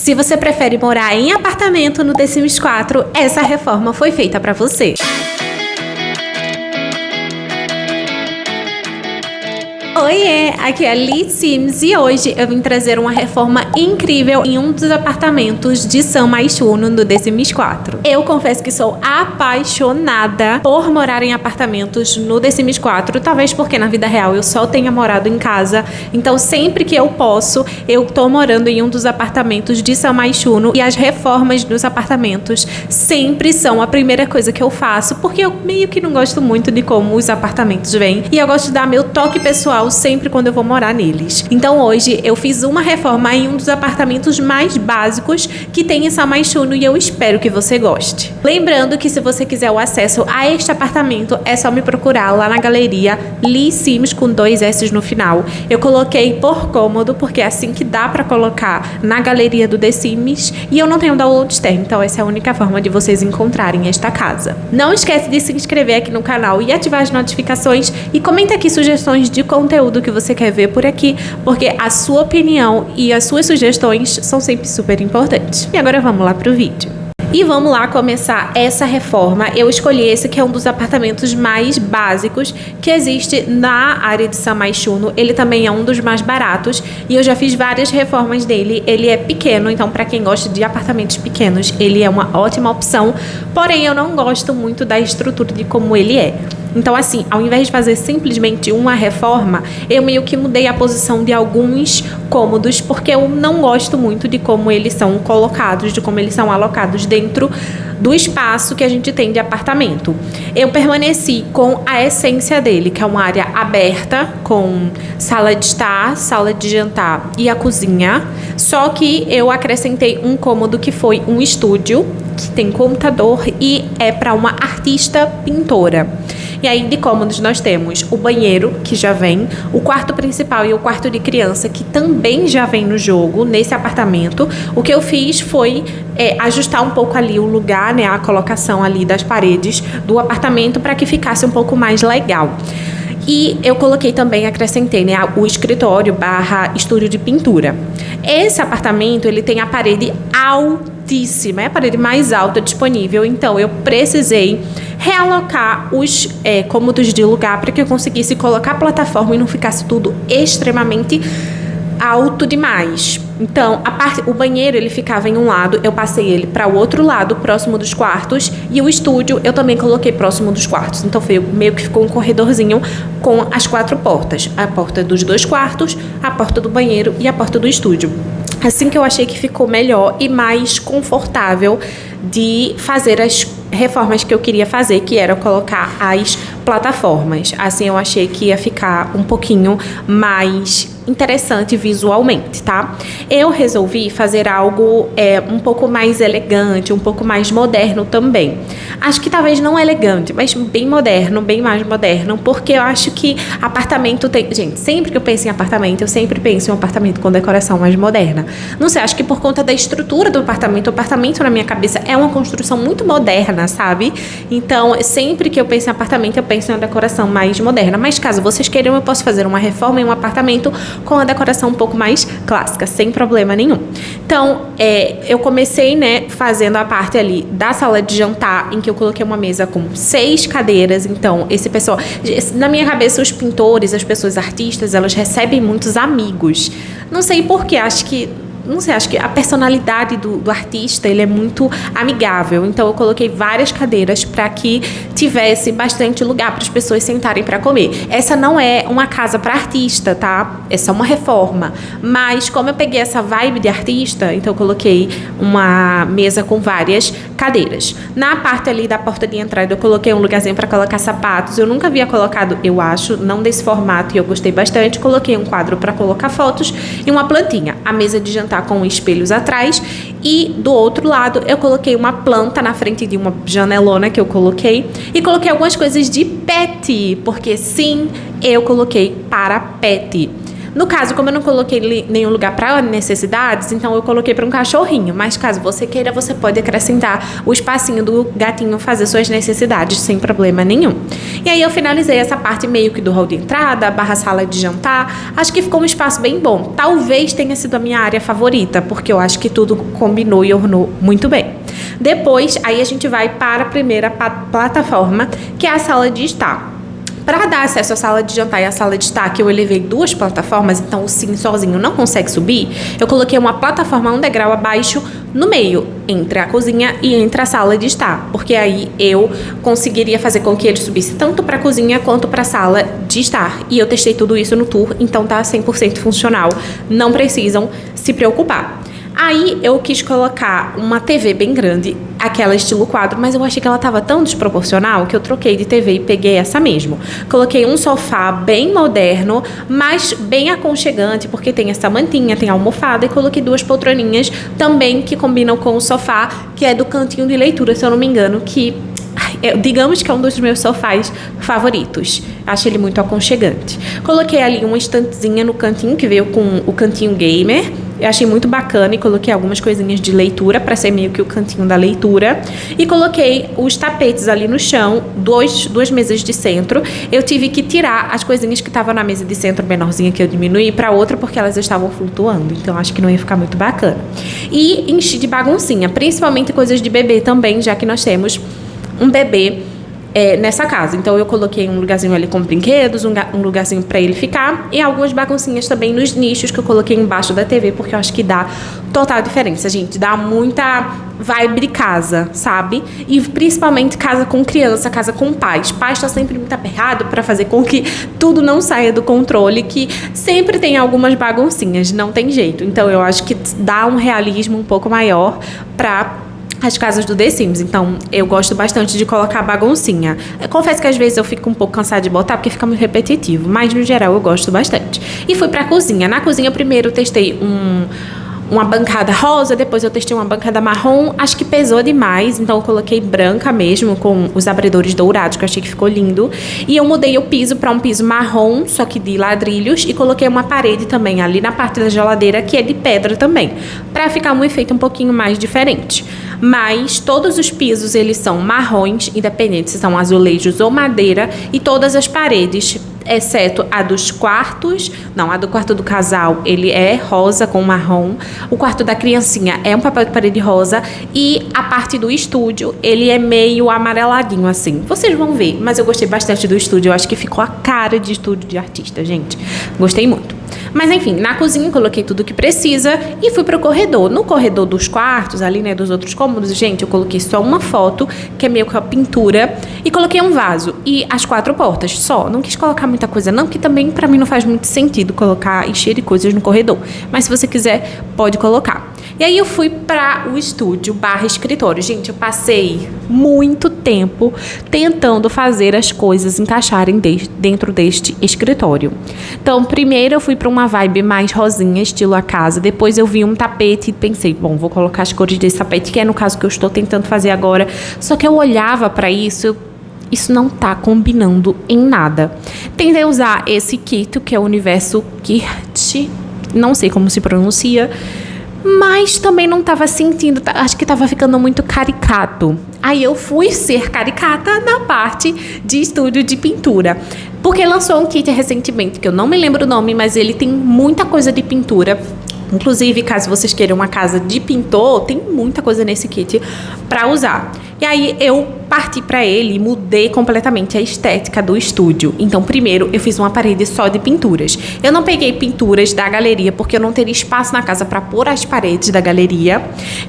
Se você prefere morar em apartamento no The Sims 4, essa reforma foi feita para você. Oiê, aqui é a Liz Sims e hoje eu vim trazer uma reforma incrível em um dos apartamentos de San Myshuno no The Sims 4. Eu confesso que sou apaixonada por morar em apartamentos no The Sims 4, talvez porque na vida real eu só tenha morado em casa, então sempre que eu posso, eu tô morando em um dos apartamentos de San Myshuno e as reformas dos apartamentos sempre são a primeira coisa que eu faço, porque eu meio que não gosto muito de como os apartamentos vêm e eu gosto de dar meu toque pessoal sempre quando eu vou morar neles. Então hoje eu fiz uma reforma em um dos apartamentos mais básicos que tem em San Myshuno e eu espero que você goste. Lembrando que se você quiser o acesso a este apartamento é só me procurar lá na galeria Liz Sims com 2 S no final. Eu coloquei por cômodo porque é assim que dá pra colocar na galeria do The Sims e eu não tenho download externo, então essa é a única forma de vocês encontrarem esta casa. Não esquece de se inscrever aqui no canal e ativar as notificações e comenta aqui sugestões de conteúdo que você quer ver por aqui, porque a sua opinião e as suas sugestões são sempre super importantes. E agora vamos lá pro vídeo. E vamos lá começar essa reforma. Eu escolhi esse que é um dos apartamentos mais básicos que existe na área de San Myshuno. Ele também é um dos mais baratos e eu já fiz várias reformas dele. Ele é pequeno, então para quem gosta de apartamentos pequenos, ele é uma ótima opção. Porém, eu não gosto muito da estrutura de como ele é. Então, assim, ao invés de fazer simplesmente uma reforma, eu meio que mudei a posição de alguns cômodos, porque eu não gosto muito de como eles são colocados, de como eles são alocados dentro do espaço que a gente tem de apartamento. Eu permaneci com a essência dele, que é uma área aberta, com sala de estar, sala de jantar e a cozinha, só que eu acrescentei um cômodo que foi um estúdio, que tem computador e é para uma artista pintora. E aí de cômodos nós temos o banheiro, que já vem, o quarto principal e o quarto de criança, que também já vem no jogo, nesse apartamento. O que eu fiz foi ajustar um pouco ali o lugar, né, a colocação ali das paredes do apartamento para que ficasse um pouco mais legal. E eu coloquei também, acrescentei, né, o escritório / estúdio de pintura. Esse apartamento, ele tem a parede altíssima, é a parede mais alta disponível, então eu precisei realocar os cômodos de lugar para que eu conseguisse colocar a plataforma e não ficasse tudo extremamente alto demais. Então, o banheiro ele ficava em um lado, eu passei ele para o outro lado, próximo dos quartos, e o estúdio eu também coloquei próximo dos quartos. Então, meio que ficou um corredorzinho com as 4 portas. A porta dos 2 quartos, a porta do banheiro e a porta do estúdio. Assim que eu achei que ficou melhor e mais confortável de fazer as reformas que eu queria fazer, que era colocar as plataformas. Assim eu achei que ia ficar um pouquinho mais interessante visualmente, tá? Eu resolvi fazer algo um pouco mais elegante, um pouco mais moderno também. Acho que talvez não elegante, mas bem moderno, bem mais moderno, porque eu acho que apartamento tem... Gente, sempre que eu penso em apartamento, eu sempre penso em um apartamento com decoração mais moderna. Não sei, acho que por conta da estrutura do apartamento, o apartamento na minha cabeça é uma construção muito moderna, sabe? Então, sempre que eu penso em apartamento, eu penso em uma decoração mais moderna. Mas caso vocês queiram, eu posso fazer uma reforma em um apartamento com a decoração um pouco mais clássica, sem problema nenhum. Então, eu comecei, né, fazendo a parte ali da sala de jantar, em que eu coloquei uma mesa com 6 cadeiras. Então, esse pessoal... Na minha cabeça, os pintores, as pessoas artistas, elas recebem muitos amigos. Não sei porquê, acho que a personalidade do artista, ele é muito amigável. Então, eu coloquei várias cadeiras para que tivesse bastante lugar para as pessoas sentarem para comer. Essa não é uma casa para artista, tá? É só uma reforma. Mas, como eu peguei essa vibe de artista, então eu coloquei uma mesa com várias cadeiras. Na parte ali da porta de entrada, eu coloquei um lugarzinho para colocar sapatos. Eu nunca havia colocado, eu acho, não desse formato, e eu gostei bastante. Coloquei um quadro para colocar fotos e uma plantinha. A mesa de jantar com espelhos atrás e do outro lado eu coloquei uma planta na frente de uma janelona que eu coloquei e coloquei algumas coisas de pet, porque sim, eu coloquei para pet. No caso, como eu não coloquei nenhum lugar para necessidades, então eu coloquei para um cachorrinho. Mas caso você queira, você pode acrescentar o espacinho do gatinho fazer suas necessidades sem problema nenhum. E aí eu finalizei essa parte meio que do hall de entrada, barra sala de jantar. Acho que ficou um espaço bem bom. Talvez tenha sido a minha área favorita, porque eu acho que tudo combinou e ornou muito bem. Depois, aí a gente vai para a primeira plataforma, que é a sala de estar. Para dar acesso à sala de jantar e à sala de estar, que eu elevei 2 plataformas, então o Sim sozinho não consegue subir, eu coloquei uma plataforma 1 degrau abaixo no meio, entre a cozinha e entre a sala de estar, porque aí eu conseguiria fazer com que ele subisse tanto para a cozinha quanto para a sala de estar. E eu testei tudo isso no tour, então tá 100% funcional, não precisam se preocupar. Aí eu quis colocar uma TV bem grande, aquela estilo quadro, mas eu achei que ela tava tão desproporcional que eu troquei de TV e peguei essa mesmo. Coloquei um sofá bem moderno, mas bem aconchegante, porque tem essa mantinha, tem a almofada, e coloquei 2 poltroninhas também que combinam com o sofá, que é do cantinho de leitura, se eu não me engano, que digamos que é um dos meus sofás favoritos. Acho ele muito aconchegante. Coloquei ali uma estantezinha no cantinho, que veio com o cantinho gamer. Eu achei muito bacana e coloquei algumas coisinhas de leitura para ser meio que o cantinho da leitura. E coloquei os tapetes ali no chão, 2 mesas de centro. Eu tive que tirar as coisinhas que estavam na mesa de centro menorzinha que eu diminuí para outra porque elas estavam flutuando. Então acho que não ia ficar muito bacana. E enchi de baguncinha, principalmente coisas de bebê também, já que nós temos um bebê nessa casa. Então eu coloquei um lugarzinho ali com brinquedos, um lugarzinho para ele ficar e algumas baguncinhas também nos nichos que eu coloquei embaixo da TV, porque eu acho que dá total diferença, gente. Dá muita vibe de casa, sabe? E principalmente casa com criança, casa com pais. Pais tá sempre muito aperrado para fazer com que tudo não saia do controle, que sempre tem algumas baguncinhas, não tem jeito. Então eu acho que dá um realismo um pouco maior para as casas do The Sims. Então eu gosto bastante de colocar baguncinha. Eu confesso que às vezes eu fico um pouco cansada de botar porque fica muito repetitivo, mas no geral eu gosto bastante. E fui pra cozinha. Na cozinha primeiro eu testei uma bancada rosa, depois eu testei uma bancada marrom, acho que pesou demais, então eu coloquei branca mesmo, com os abridores dourados, que eu achei que ficou lindo. E eu mudei o piso para um piso marrom, só que de ladrilhos, e coloquei uma parede também ali na parte da geladeira, que é de pedra também, para ficar um efeito um pouquinho mais diferente. Mas todos os pisos, eles são marrons, independente se são azulejos ou madeira, e todas as paredes, exceto a dos quartos, não, a do quarto do casal, ele é rosa com marrom, o quarto da criancinha é um papel de parede rosa, e a parte do estúdio, ele é meio amareladinho assim, vocês vão ver, mas eu gostei bastante do estúdio, eu acho que ficou a cara de estúdio de artista, gente, gostei muito. Mas enfim, na cozinha eu coloquei tudo que precisa e fui pro corredor. No corredor dos quartos, ali, né, dos outros cômodos, gente, eu coloquei só uma foto, que é meio que uma pintura, e coloquei um vaso e as 4 portas, só. Não quis colocar muita coisa não, porque também pra mim não faz muito sentido colocar, encher de coisas no corredor. Mas se você quiser, pode colocar. E aí eu fui para o estúdio / escritório. Gente, eu passei muito tempo tentando fazer as coisas encaixarem dentro deste escritório. Então, primeiro eu fui para uma vibe mais rosinha, estilo a casa. Depois eu vi um tapete e pensei, bom, vou colocar as cores desse tapete, que é no caso que eu estou tentando fazer agora. Só que eu olhava para isso não tá combinando em nada. Tentei usar esse kit, que é o Universo Kit, não sei como se pronuncia, mas também não tava sentindo, acho que tava ficando muito caricato. Aí eu fui ser caricata na parte de estúdio de pintura, porque lançou um kit recentemente, que eu não me lembro o nome, mas ele tem muita coisa de pintura. Inclusive, caso vocês queiram uma casa de pintor, tem muita coisa nesse kit para usar. E aí eu parti para ele e mudei completamente a estética do estúdio. Então, primeiro, eu fiz uma parede só de pinturas. Eu não peguei pinturas da galeria, porque eu não teria espaço na casa para pôr as paredes da galeria.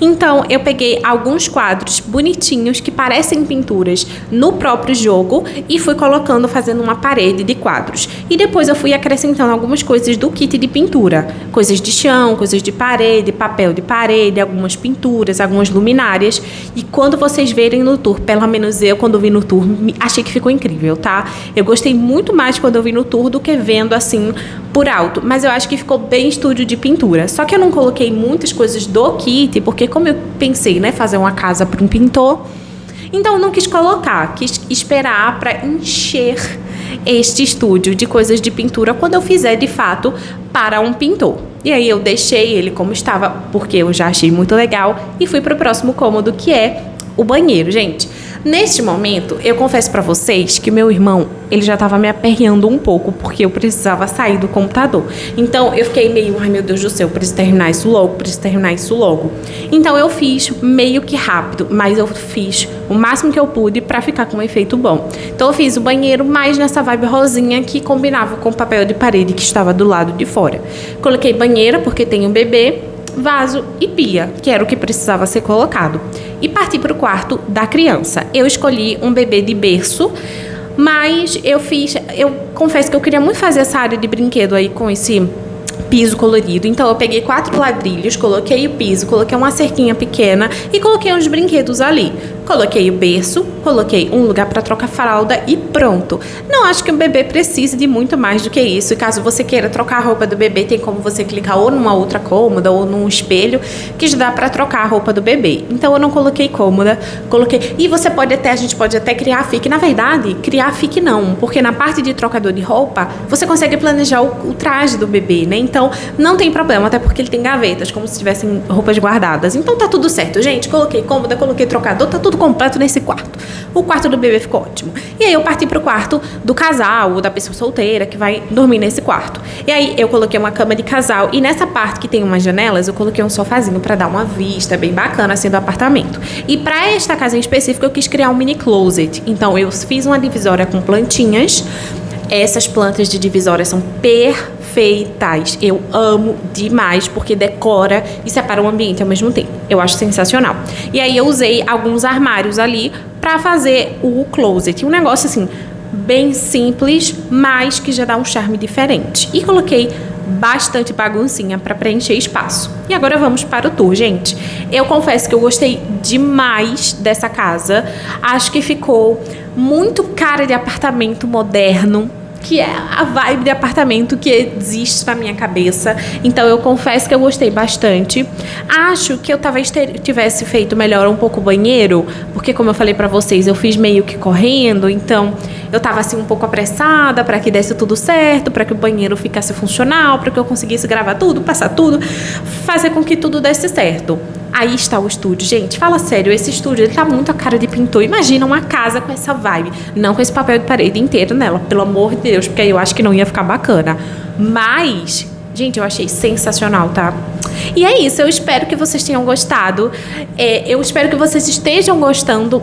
Então, eu peguei alguns quadros bonitinhos que parecem pinturas no próprio jogo e fui colocando, fazendo uma parede de quadros. E depois eu fui acrescentando algumas coisas do kit de pintura. Coisas de chão, coisas de parede, papel de parede, algumas pinturas, algumas luminárias. E quando vocês verem no tour, pelo menos eu, quando vi no tour, achei que ficou incrível, tá? Eu gostei muito mais quando eu vi no tour do que vendo assim por alto, mas eu acho que ficou bem estúdio de pintura. Só que eu não coloquei muitas coisas do kit, porque como eu pensei, né, fazer uma casa para um pintor, então eu não quis colocar, quis esperar para encher este estúdio de coisas de pintura quando eu fizer de fato para um pintor. E aí eu deixei ele como estava, porque eu já achei muito legal, e fui pro próximo cômodo, que é o banheiro, gente. Neste momento, eu confesso pra vocês que meu irmão, ele já tava me aperreando um pouco, porque eu precisava sair do computador. Então, eu fiquei meio, ai meu Deus do céu, preciso terminar isso logo. Então, eu fiz meio que rápido, mas eu fiz o máximo que eu pude pra ficar com um efeito bom. Então, eu fiz o banheiro mais nessa vibe rosinha que combinava com o papel de parede que estava do lado de fora. Coloquei banheira, porque tem um bebê, vaso e pia, que era o que precisava ser colocado. E parti para o quarto da criança. Eu escolhi um bebê de berço, mas eu confesso que eu queria muito fazer essa área de brinquedo aí com esse piso colorido. Então eu peguei 4 ladrilhos, coloquei o piso, coloquei uma cerquinha pequena e coloquei uns brinquedos ali. Coloquei o berço, coloquei um lugar para trocar fralda e pronto. Não acho que um bebê precise de muito mais do que isso. E caso você queira trocar a roupa do bebê, tem como você clicar ou numa outra cômoda ou num espelho que já dá para trocar a roupa do bebê. Então eu não coloquei cômoda, coloquei. E a gente pode até criar fique. Na verdade, criar fique não, porque na parte de trocador de roupa, você consegue planejar o traje do bebê, né? Então não tem problema, até porque ele tem gavetas, como se tivessem roupas guardadas. Então tá tudo certo, gente. Coloquei cômoda, coloquei trocador, tá tudo completo nesse quarto. O quarto do bebê ficou ótimo. E aí eu parti pro quarto do casal ou da pessoa solteira que vai dormir nesse quarto. E aí eu coloquei uma cama de casal e nessa parte que tem umas janelas eu coloquei um sofazinho pra dar uma vista bem bacana assim do apartamento. E pra esta casa em específico eu quis criar um mini closet. Então eu fiz uma divisória com plantinhas. Essas plantas de divisória são perfeitas. Eu amo demais porque decora e separa o ambiente ao mesmo tempo. Eu acho sensacional. E aí eu usei alguns armários ali pra fazer o closet. Um negócio assim, bem simples, mas que já dá um charme diferente. E coloquei bastante baguncinha pra preencher espaço. E agora vamos para o tour, gente. Eu confesso que eu gostei demais dessa casa. Acho que ficou muito cara de apartamento moderno, que é a vibe de apartamento que existe na minha cabeça. Então eu confesso que eu gostei bastante. Acho que eu talvez tivesse feito melhor um pouco o banheiro, porque como eu falei pra vocês, eu fiz meio que correndo, então eu tava assim um pouco apressada pra que desse tudo certo, pra que o banheiro ficasse funcional, pra que eu conseguisse gravar tudo, passar tudo, fazer com que tudo desse certo. Aí está o estúdio. Gente, fala sério, esse estúdio ele tá muito a cara de pintor. Imagina uma casa com essa vibe, não com esse papel de parede inteiro nela, pelo amor de Deus, porque aí eu acho que não ia ficar bacana. Mas, gente, eu achei sensacional, tá? E é isso, eu espero que vocês tenham gostado. Eu espero que vocês estejam gostando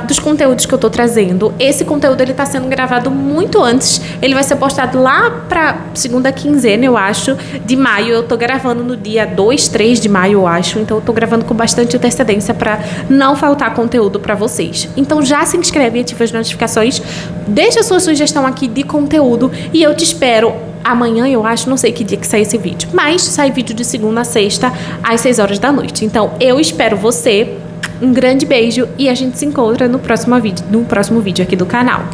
dos conteúdos que eu tô trazendo. Esse conteúdo, ele tá sendo gravado muito antes. Ele vai ser postado lá pra segunda quinzena, eu acho, de maio. Eu tô gravando no dia 2, 3 de maio, eu acho. Então eu tô gravando com bastante antecedência pra não faltar conteúdo pra vocês. Então já se inscreve e ativa as notificações. Deixa a sua sugestão aqui de conteúdo e eu te espero amanhã, eu acho, não sei que dia que sai esse vídeo, mas sai vídeo de segunda a sexta às 6 horas da noite. Então eu espero você, um grande beijo e a gente se encontra no próximo vídeo aqui do canal.